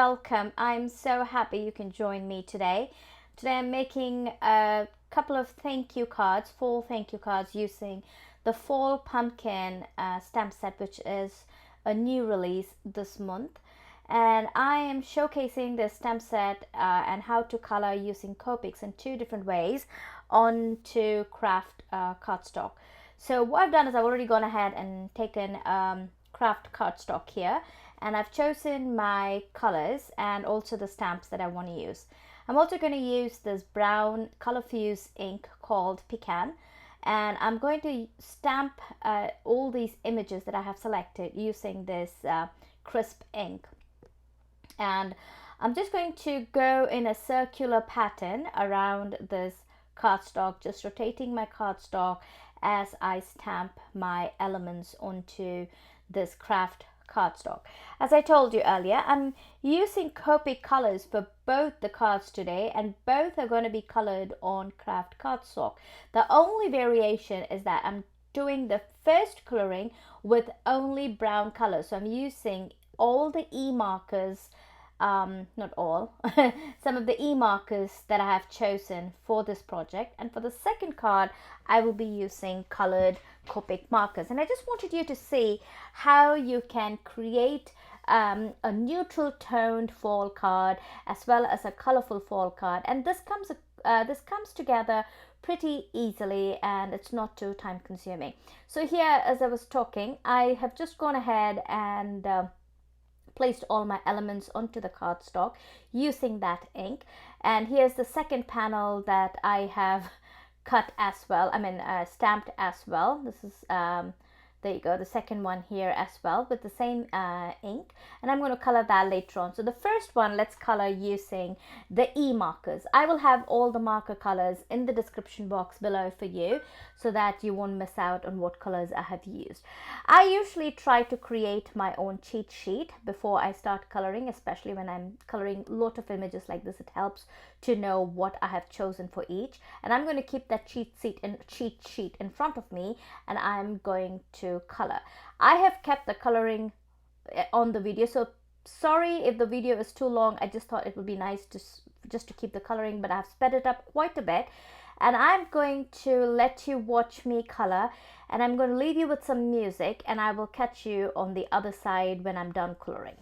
welcome. I'm so happy you can join me today. Today I'm making a couple of thank you cards, fall thank you cards using the Fall Pumpkin stamp set, which is a new release this month. And I am showcasing this stamp set and how to color using Copics in two different ways onto Kraft cardstock. So what I've done is I've already gone ahead and taken Kraft cardstock here, and I've chosen my colors and also the stamps that I want to use. I'm also going to use this brown color fuse ink called Pecan, and I'm going to stamp all these images that I have selected using this crisp ink. And I'm just going to go in a circular pattern around this cardstock, just rotating my cardstock as I stamp my elements onto this Kraft cardstock. As I told you earlier, I'm using Copic colors for both the cards today, and both are going to be colored on Kraft cardstock. The only variation is that I'm doing the first coloring with only brown color. So I'm using all the E markers, not all, some of the E markers that I have chosen for this project. And for the second card, I will be using colored Copic markers. And I just wanted you to see how you can create a neutral toned fall card as well as a colorful fall card. And this comes together pretty easily, and it's not too time consuming. So here, as I was talking, I have just gone ahead and placed all my elements onto the cardstock using that ink. And here's the second panel that I have cut as well, stamped as well. This is there you go, the second one here as well with the same ink, and I'm going to color that later on. So the first one, let's color using the E markers. I will have all the marker colors in the description box below for you so that you won't miss out on what colors I have used. I usually try to create my own cheat sheet before I start coloring, especially when I'm coloring a lot of images like this. It helps to know what I have chosen for each, and I'm going to keep that cheat sheet in front of me, and I'm going to color. I have kept the coloring on the video, so sorry if the video is too long. I just thought it would be nice to keep the coloring, but I've sped it up quite a bit, and I'm going to let you watch me color, and I'm going to leave you with some music, and I will catch you on the other side when I'm done coloring.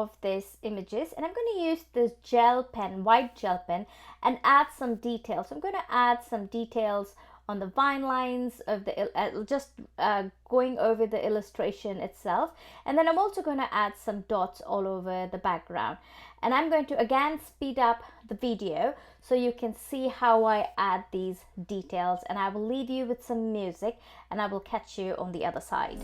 of these images, and I'm going to use this gel pen, white gel pen, and add some details. So I'm going to add some details on the vine lines of the going over the illustration itself, and then I'm also going to add some dots all over the background. And I'm going to again speed up the video so you can see how I add these details, and I will leave you with some music and I will catch you on the other side.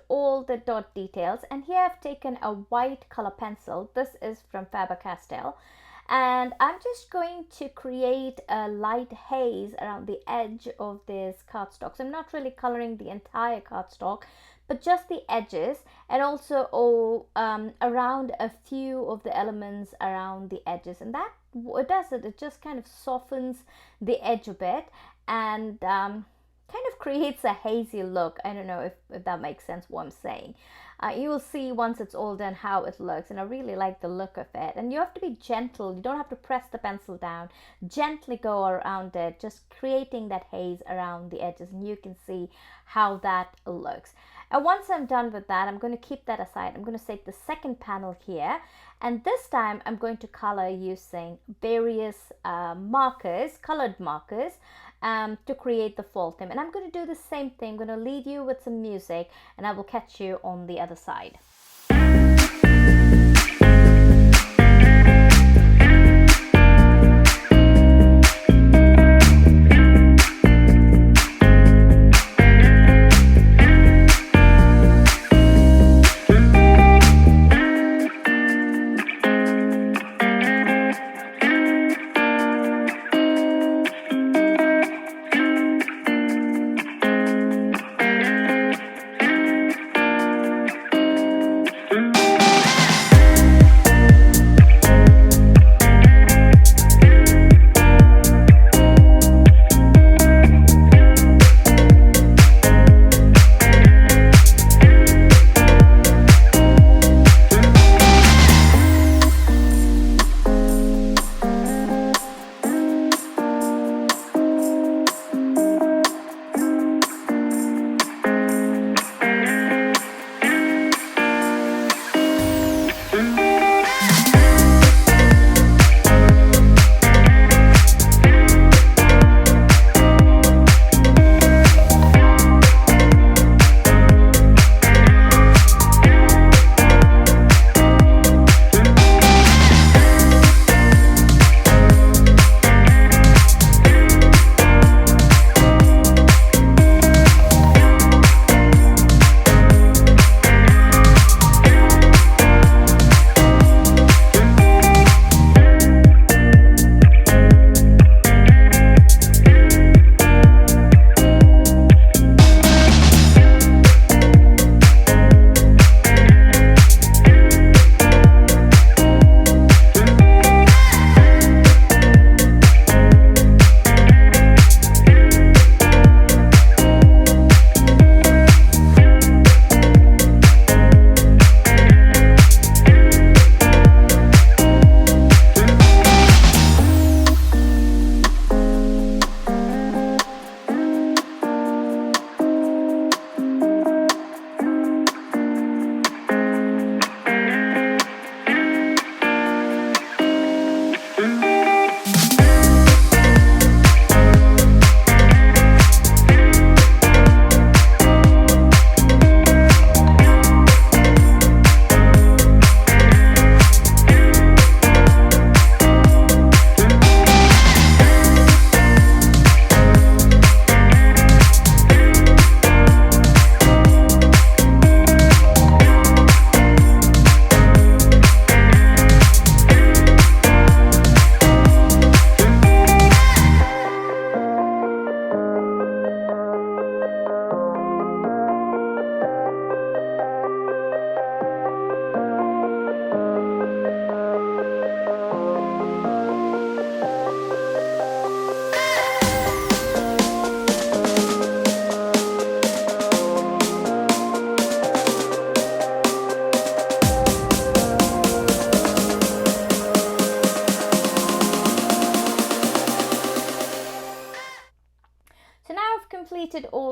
All the dot details, and here I've taken a white color pencil. This is from Faber-Castell, and I'm just going to create a light haze around the edge of this cardstock. So I'm not really coloring the entire cardstock, but just the edges, and also around a few of the elements around the edges. And that what does it just kind of softens the edge a bit, and kind of creates a hazy look. I don't know if that makes sense what I'm saying. You will see once it's all done how it looks, and I really like the look of it. And you have to be gentle. You don't have to press the pencil down. Gently go around it, just creating that haze around the edges, and you can see how that looks. And once I'm done with that, I'm going to keep that aside. I'm going to take the second panel here, and this time I'm going to color using various markers, colored markers, to create the fall theme. And I'm going to do the same thing. I'm going to leave you with some music, and I will catch you on the other side.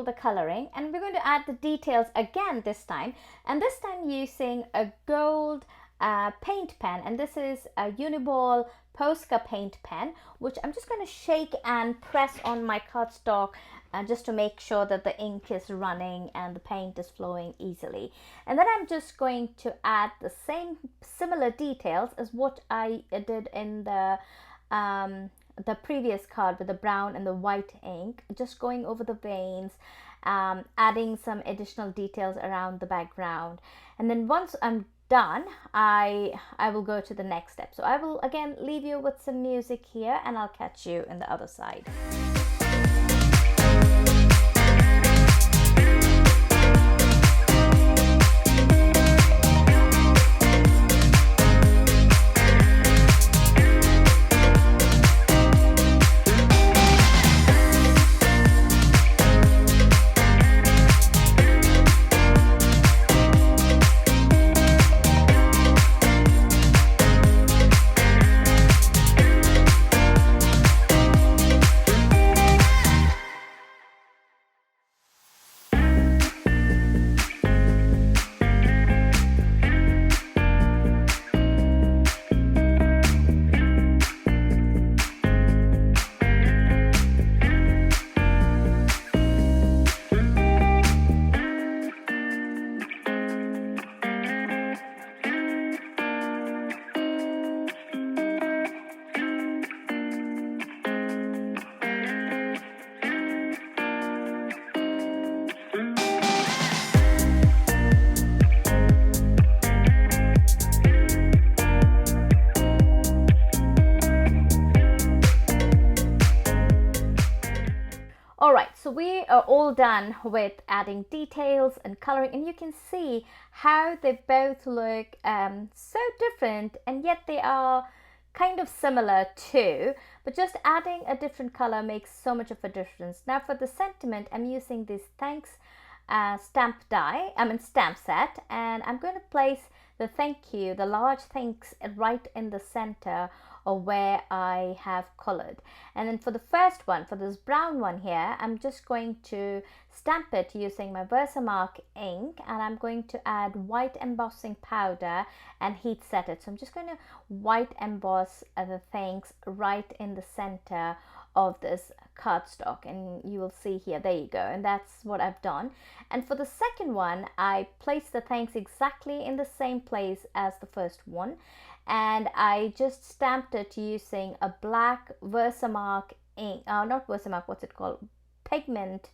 the coloring, and we're going to add the details again this time, and this time using a gold paint pen, and this is a Uniball Posca paint pen, which I'm just going to shake and press on my cardstock just to make sure that the ink is running and the paint is flowing easily. And then I'm just going to add the similar details as what I did in the previous card with the brown and the white ink, just going over the veins, adding some additional details around the background. And then once I'm done, I will go to the next step. So I will again leave you with some music here, and I'll catch you in the other side. Alright, so we are all done with adding details and coloring, and you can see how they both look so different, and yet they are kind of similar too, but just adding a different color makes so much of a difference. Now for the sentiment, I'm using this thanks stamp set, and I'm going to place the thank you, the large thanks, right in the center of where I have colored. And then for the first one, for this brown one here, I'm just going to stamp it using my Versamark ink, and I'm going to add white embossing powder and heat set it. So I'm just going to white emboss the thanks right in the center of this cardstock, and you will see here, there you go, and that's what I've done. And for the second one, I placed the thanks exactly in the same place as the first one, and I just stamped it using a black Versamark ink, not Versamark, what's it called, pigment,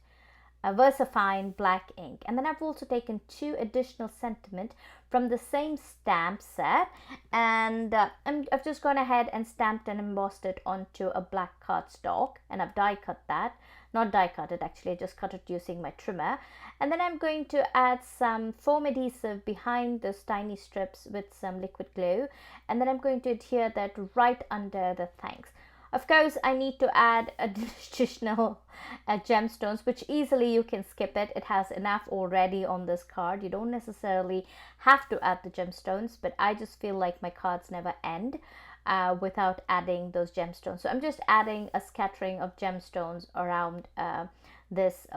a VersaFine black ink. And then I've also taken 2 additional sentiment from the same stamp set, and I've just gone ahead and stamped and embossed it onto a black cardstock, and I've die cut that, not die cut it actually, I just cut it using my trimmer. And then I'm going to add some foam adhesive behind those tiny strips with some liquid glue, and then I'm going to adhere that right under the thanks. Of course, I need to add additional gemstones, which easily you can skip it. It has enough already on this card. You don't necessarily have to add the gemstones, but I just feel like my cards never end without adding those gemstones. So I'm just adding a scattering of gemstones around this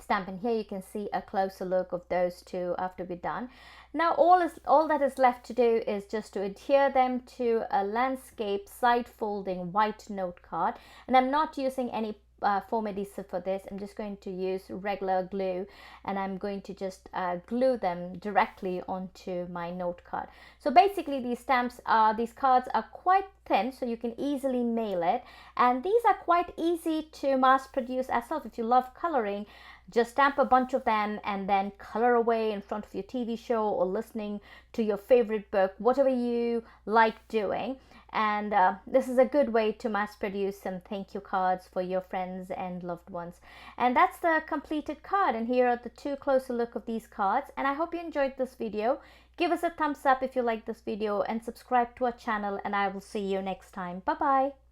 stamp, and here you can see a closer look of those 2 after we're done. Now all that is left to do is just to adhere them to a landscape side folding white note card, and I'm not using any foam adhesive for this. I'm just going to use regular glue, and I'm going to just glue them directly onto my note card. So basically these cards are quite thin, so you can easily mail it, and these are quite easy to mass produce as well. If you love coloring, just stamp a bunch of them and then color away in front of your TV show or listening to your favorite book, whatever you like doing. And this is a good way to mass produce some thank you cards for your friends and loved ones. And that's the completed card, and here are the 2 closer look of these cards. And I hope you enjoyed this video. Give us a thumbs up if you like this video, and subscribe to our channel, and I will see you next time. Bye bye.